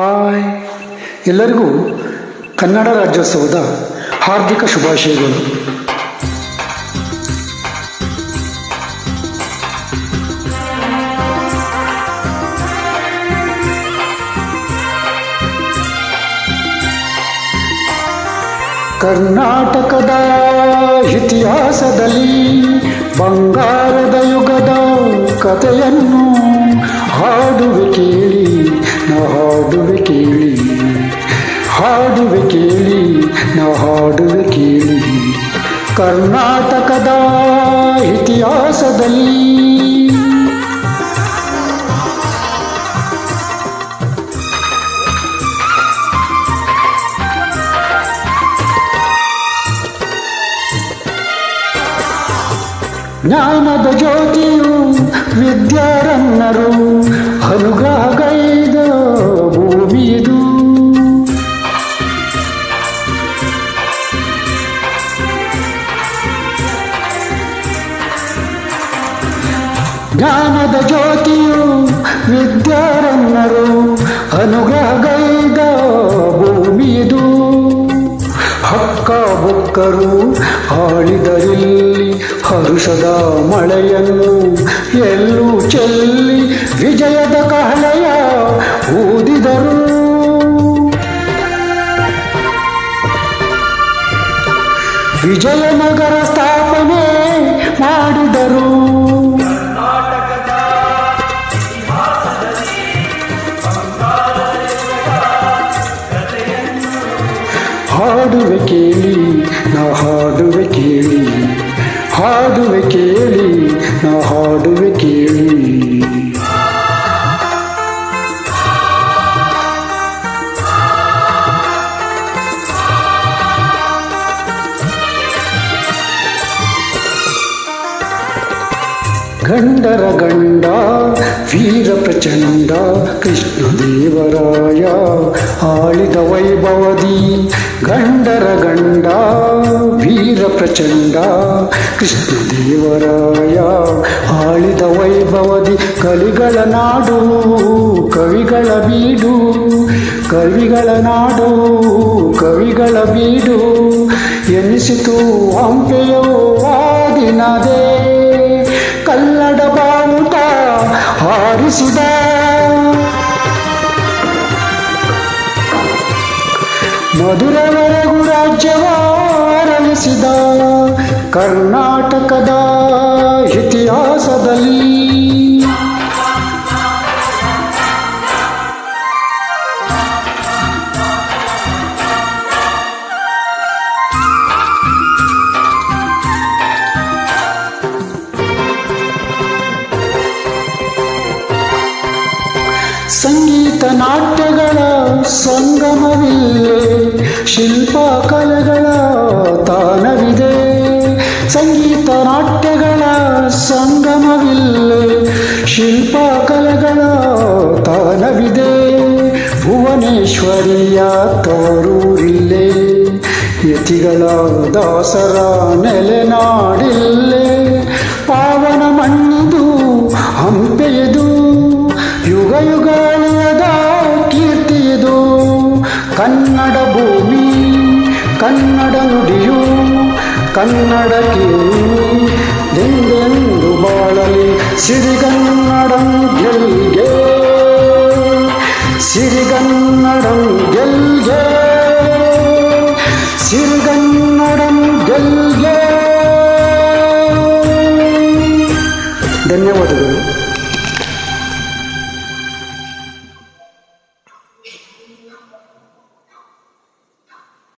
Hi, ಎಲ್ಲರಿಗೂ ಕನ್ನಡ ರಾಜ್ಯೋತ್ಸವದ ಹಾರ್ದಿಕ ಶುಭಾಶಯಗಳು. ಕರ್ನಾಟಕದ ಇತಿಹಾಸದಲ್ಲಿ ಬಂಗಾರದ ಯುಗದ ಕಥೆಯನ್ನು ಹಾಡುವೆ ಕೇಳಿ, ನಾ ಹಾಡುವೆ ಕೇಳಿ, ಹಾಡುವೆ ಕೇಳಿ, ನಾ ಹಾಡುವೆ ಕೇಳಿ. ಕರ್ನಾಟಕದ ಇತಿಹಾಸದಲ್ಲಿ ಜ್ಞಾನದ ಜ್ಯೋತಿಯು ವಿದ್ಯಾರಣ್ಯರು ಅನುಗ್ರಹಗೈದ ಭೂಮಿಯಿದು. ಜ್ಞಾನದ ಜ್ಯೋತಿಯು ವಿದ್ಯಾರಣ್ಯರು ಅನುಗ್ರಹಗೈದ ಭೂಮಿಯಿದು. ಹಕ್ಕ ಬುಕ್ಕರು ಆಳಿದರಿಲ್ಲಿ ಹರುಷದ ಮಳೆಯನ್ನು ಎಲ್ಲೂ ಚೆಲ್ಲಿ ವಿಜಯದ ಕಹಳೆಯ ಊದಿದರು. ವಿಜಯನಗರ ಸ್ಥಾಪನೆ ಮಾಡಿದರು. ಹಾಡುವೆ ಕೇಳಿ, ನಾ ಹಾಡುವೆ ಕೇಳಿ, ಹಾಡುವೆ ಕೇಳಿ, ನಾ ಹಾಡುವೆ ಕೇಳಿ. ಗಂಡರ ಗಂಡ ವೀರ ಪ್ರಚಂಡ ಕೃಷ್ಣದೇವರಾಯ ಆಳಿದ ವೈಭವದಿ. ಗಂಡರ ಗಂಡ ವೀರ ಪ್ರಚಂಡ ಕೃಷ್ಣದೇವರಾಯ ಆಳಿದ ವೈಭವದಿ. ಕಲಿಗಳ ನಾಡು ಕವಿಗಳ ಬೀಡು, ಕವಿಗಳ ನಾಡು ಕವಿಗಳ ಬೀಡು ಎನಿಸಿತು ಹಂಪೆಯೋ ಆ ದಿನದೇ. ಕನ್ನಡ ಬಾವುಟ ಹಾರಿಸಿದ ಮಧುರವರೆಗೂ ರಾಜ್ಯವ ಆರಳಿಸಿದ. ಕರ್ನಾಟಕದ ಇತಿಹಾಸದಲ್ಲಿ ಸಂಗೀತ ನಾಟ್ಯಗಳ ಸಂಗಮವಿಲ್ಲೇ, ಶಿಲ್ಪ ಕಲೆಗಳ ತಾಣವಿದೆ. ಸಂಗೀತ ನಾಟ್ಯಗಳ ಸಂಗಮವಿಲ್ಲೇ, ಶಿಲ್ಪ ಕಲೆಗಳ ತಾಣವಿದೆ. ಭುವನೇಶ್ವರಿಯ ತವರೂರಿಲ್ಲೇ, ಯತಿಗಳ ದಾಸರ ನೆಲೆನಾಡಿಲ್ಲೇ. ಪಾವನ ಮಣ್ಣಿದು ಹಂಪೆಯದು, ಯುಗ ಯುಗಾಲಯದ ಕೀರ್ತಿಯಿದು. ಕನ್ನಡ ಭೂಮಿ ಕನ್ನಡ ನುಡಿಯು ಕನ್ನಡಕ್ಕೆ ಎಂದೆಂದು ಬಾಳಲಿ. ಸಿರಿಗನ್ನಡಂ ಗೆಲ್ಗೆ, ಸಿರಿಗನ್ನಡಂ ಗೆಲ್ಗೆ, ಸಿರಿಗನ್ನಡಂ ಗೆಲ್ಗೆ. ಧನ್ಯವಾದಗಳು.